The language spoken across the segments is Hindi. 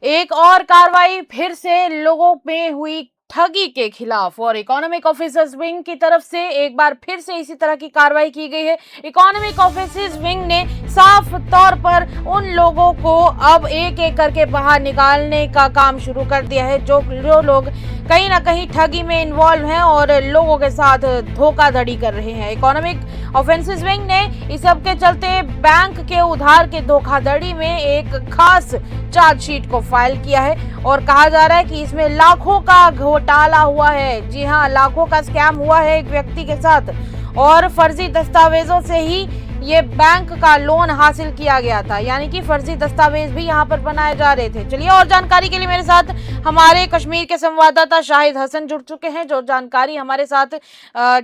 एक और कार्रवाई फिर से लोगों में हुई ठगी के खिलाफ और इकोनॉमिक ऑफिसर्स विंग की तरफ से एक बार फिर से इसी तरह की कार्रवाई की गई है। इकोनॉमिक ऑफिसर्स विंग ने साफ तौर पर उन लोगों को अब एक एक करके बाहर निकालने का काम शुरू कर दिया है जो लोग कहीं ना कहीं ठगी में इन्वॉल्व हैं और लोगों के साथ धोखाधड़ी कर रहे हैं। इकोनॉमिक ऑफेंसेस विंग ने इस सब के चलते बैंक के उधार के धोखाधड़ी में एक खास चार्जशीट को फाइल किया है और कहा जा रहा है कि इसमें लाखों का घोटाला हुआ है। जी हां, लाखों का स्कैम हुआ है एक व्यक्ति के साथ और फर्जी दस्तावेजों से ही ये बैंक का लोन हासिल किया गया था, यानी कि फर्जी दस्तावेज भी यहाँ पर बनाए जा रहे थे। चलिए और जानकारी के लिए मेरे साथ हमारे कश्मीर के संवाददाता शाहिद हसन जुड़ चुके हैं, जो जानकारी हमारे साथ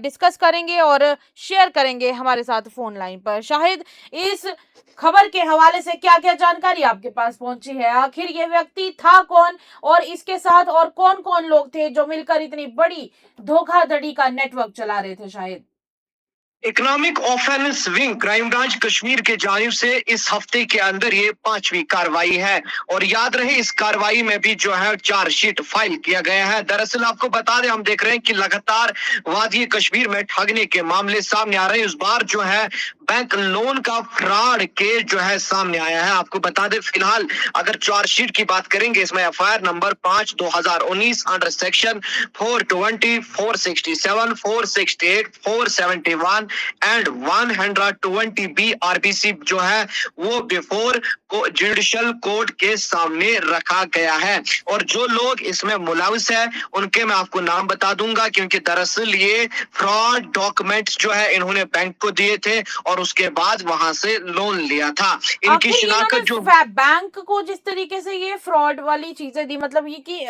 डिस्कस करेंगे और शेयर करेंगे हमारे साथ फोन लाइन पर। शाहिद, इस खबर के हवाले से क्या क्या जानकारी आपके पास पहुंची है? आखिर ये व्यक्ति था कौन और इसके साथ और कौन कौन लोग थे जो मिलकर इतनी बड़ी धोखाधड़ी का नेटवर्क चला रहे थे? Shahid, economic offence wing crime branch Kashmir के जानिब से इस हफ्ते के अंदर ये 5वीं कार्रवाई है और याद रहे इस कार्रवाई में भी जो है चार्जशीट फाइल किया गया है। दरअसल आपको बता दें, हम देख रहे हैं कि लगातार वादी कश्मीर में ठगने के मामले सामने आ रहे हैं। इस बार जो है बैंक लोन का फ्रॉड केस जो है सामने आया है। आपको बता दें, फिलहाल अगर चार्जशीट की बात करेंगे, इसमें FIR number 5/2019 under section 420, 467, 468, 471 and 120 BRBC जो है वो बिफोर जुडिशियल कोर्ट के सामने रखा गया है। और जो लोग इसमें मुलविस है उनके मैं आपको नाम बता दूंगा, क्योंकि दरअसल ये फ्रॉड डॉक्यूमेंट्स जो है इन्होंने बैंक को दिए थे और उसके बाद वहां से लोन लिया था। इनकी शिनाख्त जो बैंक को जिस तरीके से ये फ्रॉड वाली चीजें दी, मतलब ये कि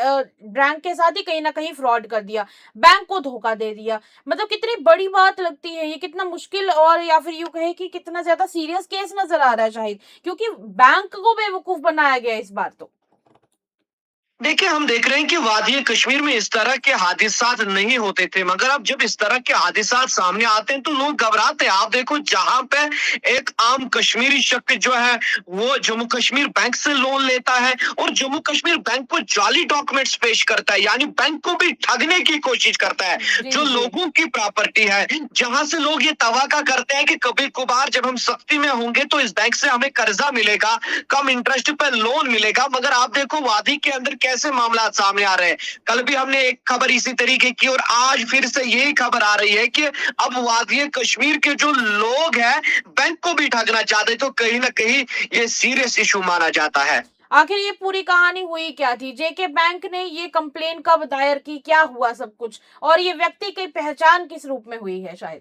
बैंक के साथ ही कहीं ना कहीं फ्रॉड कर दिया, बैंक को धोखा दे दिया, मतलब कितनी बड़ी बात लगती है ये, कितना मुश्किल और या फिर यूं कहे कि कितना ज्यादा सीरियस केस नजर आ रहा है शायद, क्योंकि बैंक को बेवकूफ बनाया गया इस बार तो। देखिए, हम देख रहे हैं कि वादी कश्मीर में इस तरह के हादिसात नहीं होते थे, मगर अब जब इस तरह के हादिसात सामने आते हैं तो लोग घबराते हैं। आप देखो, जहां पे एक आम कश्मीरी शख्स जो है वो जम्मू कश्मीर बैंक से लोन लेता है और जम्मू कश्मीर बैंक को जाली डॉक्यूमेंट्स पेश करता है, यानी बैंक को भी ठगने की कोशिश करता है जो लोगों की प्रॉपर्टी है। जहां से लोग ये तवक्का करते हैं कि कभी कभार जब हम सख्ती में होंगे तो इस बैंक से हमें कर्जा मिलेगा, कम इंटरेस्ट पे लोन मिलेगा, मगर आप देखो वादी के अंदर कैसे मामला सामने आ रहे हैं। कल भी हमने एक खबर इसी तरीके की और आज फिर से यही खबर आ रही है कि अब वादी कश्मीर के जो लोग हैं बैंक को भी ठगना चाहते, तो कहीं ना कहीं ये सीरियस इशू माना जाता है। आखिर ये पूरी कहानी हुई क्या थी? जेके बैंक ने ये कंप्लेन कब दायर की, क्या हुआ सब कुछ, और ये व्यक्ति की पहचान किस रूप में हुई है? शायद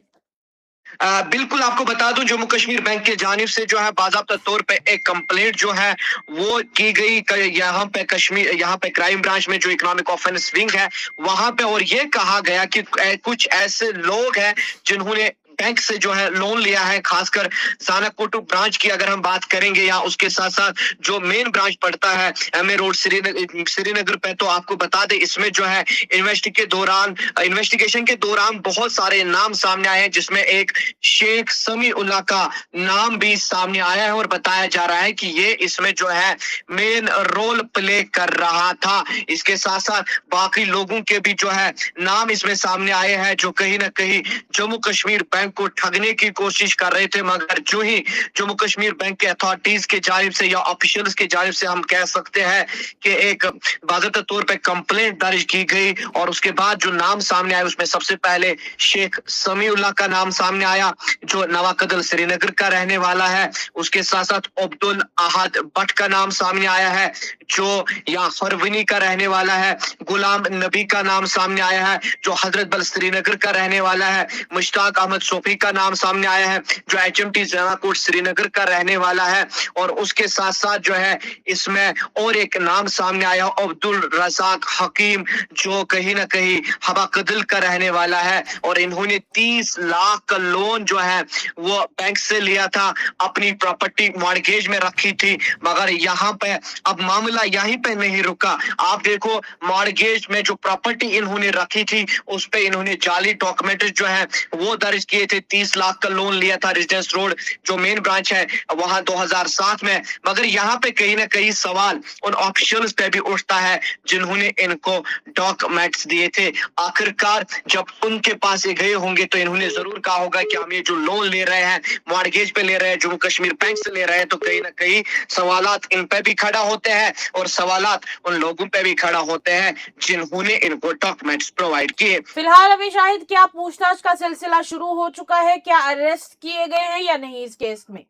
बिल्कुल आपको बता दूं, जम्मू कश्मीर बैंक के जानिब से जो है बाज़ाब्ता तौर पे एक कंप्लेंट जो है वो की गई यहाँ पे कश्मीर, यहाँ पे क्राइम ब्रांच में जो इकोनॉमिक ऑफेंस विंग है वहां पे, और ये कहा गया कि कुछ ऐसे लोग हैं जिन्होंने बैंक से जो है लोन लिया है, खासकर जानाकोटू ब्रांच की अगर हम बात करेंगे या उसके साथ साथ जो मेन ब्रांच पड़ता है MA रोड श्रीनगर पे, तो आपको बता दें इसमें जो है इन्वेस्टिगेशन के दौरान बहुत सारे नाम सामने आए हैं, जिसमें एक शेख समी उल्लाह का नाम भी सामने आया है और बताया जा रहा है कि ये इसमें जो है मेन रोल प्ले कर रहा था। इसके साथ साथ बाकी लोगों के भी जो है नाम इसमें सामने आए हैं जो कहीं ना कहीं जम्मू कश्मीर बैंक को ठगने की कोशिश कर रहे थे, मगर जो ही जम्मू कश्मीर बैंक के अथॉरिटीज के जानिब से या ऑफिशियल्स के जानिब से हम कह सकते हैं कि एक बाज़ाब्ता तौर पे कंप्लेंट दर्ज की गई और उसके बाद जो नाम सामने आया उसमें सबसे पहले शेख समीउल्लाह का नाम सामने आया जो नवाकदल श्रीनगर का रहने वाला है। उसके साथ साथ अब्दुल अहद भट्ट का नाम सामने आया है जो यहाँ फरवनी का रहने वाला है। गुलाम नबी का नाम सामने आया है जो हजरत बल श्रीनगर का रहने वाला है। मुश्ताक अहमद सोफी का नाम सामने आया है जो HMT जनाकोट श्रीनगर का रहने वाला है। और उसके साथ साथ जो है इसमें और एक नाम सामने आया अब्दुल रजाक हकीम जो कहीं ना कहीं हवा कदल का रहने वाला है और इन्होंने 30 लाख का लोन जो है वो बैंक से लिया था, अपनी प्रॉपर्टी मॉर्गेज में रखी थी। मगर यहाँ पे अब मामला यहीं पे नहीं रुका। आप देखो, मॉर्गेज में जो प्रॉपर्टी इन्होंने रखी थी उस पे इन्होंने जाली डॉक्यूमेंट जो है वो दर्ज किए थे, 30 लाख का लोन लिया था रेजिडेंस रोड जो मेन ब्रांच है वहां 2007 में। मगर यहाँ पे कहीं ना कहीं सवाल उन ऑफिशियल्स पे भी उठता है जिन्होंने इनको डॉक्यूमेंट्स दिए थे। आखिरकार जब उनके पास ये गए होंगे तो इन्होंने जरूर कहा होगा कि हम ये जो लोन ले रहे हैं, मॉर्गेज पे ले रहे हैं, जम्मू कश्मीर बैंक से ले रहे हैं, तो कहीं ना कहीं सवालात इन पे भी खड़ा होते हैं और सवालात उन लोगों पे भी खड़ा होते हैं जिन्होंने इनको डॉक्यूमेंट्स प्रोवाइड किए। फिलहाल अभी शाहिद क्या पूछताछ का सिलसिला शुरू हो चुका है, क्या अरेस्ट किए गए हैं या नहीं इस केस में?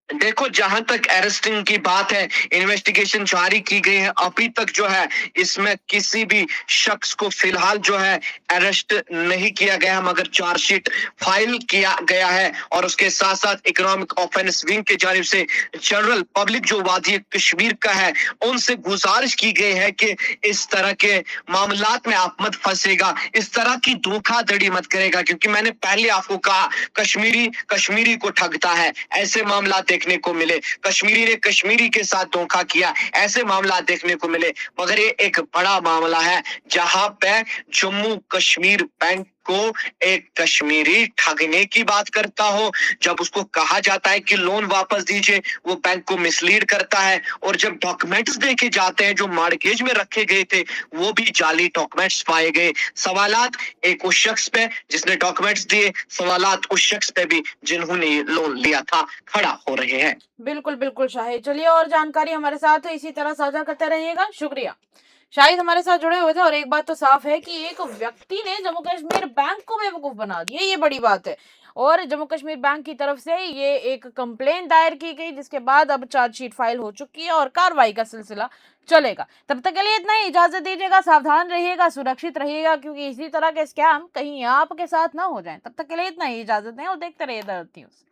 देखो, जहां तक अरेस्टिंग की बात है, इन्वेस्टिगेशन जारी की गई है। अभी तक जो है इसमें किसी भी शख्स को फिलहाल जो है अरेस्ट नहीं किया गया, मगर चार्जशीट फाइल किया गया है। और उसके साथ साथ इकोनॉमिक ऑफेंस विंग की जानिब से जनरल पब्लिक जो वादी कश्मीर का है उनसे गुजारिश की गई है कि इस तरह के मामलात में आप मत फंसेगा, इस तरह की धोखाधड़ी मत करेगा, क्योंकि मैंने पहले आपको कहा कश्मीरी को ठगता है, ऐसे मामला देखने को मिले। कश्मीरी ने कश्मीरी के साथ धोखा किया, ऐसे मामला देखने को मिले। मगर ये एक बड़ा मामला है जहां पे जम्मू कश्मीर बैंक को एक कश्मीरी ठगने की बात करता हो। जब उसको कहा जाता है कि लोन वापस दीजिए, वो बैंक को मिसलीड करता है। और जब डॉक्यूमेंट्स देखे जाते हैं जो मॉर्गेज में रखे गए थे, वो भी जाली डॉक्यूमेंट्स पाए गए। सवालात एक उस शख्स पे जिसने डॉक्यूमेंट्स दिए, सवालात उस शख्स पे भी जिन्होंने ये लोन लिया था, खड़ा हो रहे हैं। बिल्कुल बिल्कुल शाहिद, चलिए और जानकारी हमारे साथ इसी तरह साझा करते रहिएगा। शुक्रिया। शाहिद हमारे साथ जुड़े हुए थे और एक बात तो साफ है कि एक व्यक्ति ने जम्मू कश्मीर बैंक को बेवकूफ बना दिया, ये बड़ी बात है। और जम्मू कश्मीर बैंक की तरफ से ये एक कंप्लेंट दायर की गई, जिसके बाद अब चार्जशीट फाइल हो चुकी है और कार्रवाई का सिलसिला चलेगा। तब तक के लिए इतना ही, इजाजत दीजिएगा, सावधान रहिएगा, सुरक्षित रहिएगा, क्योंकि इसी तरह के स्कैम कहीं आपके साथ ना हो जाए। तब तक के लिए इतना ही, इजाजत दें और देखते रहिए द अर्थ न्यूज़।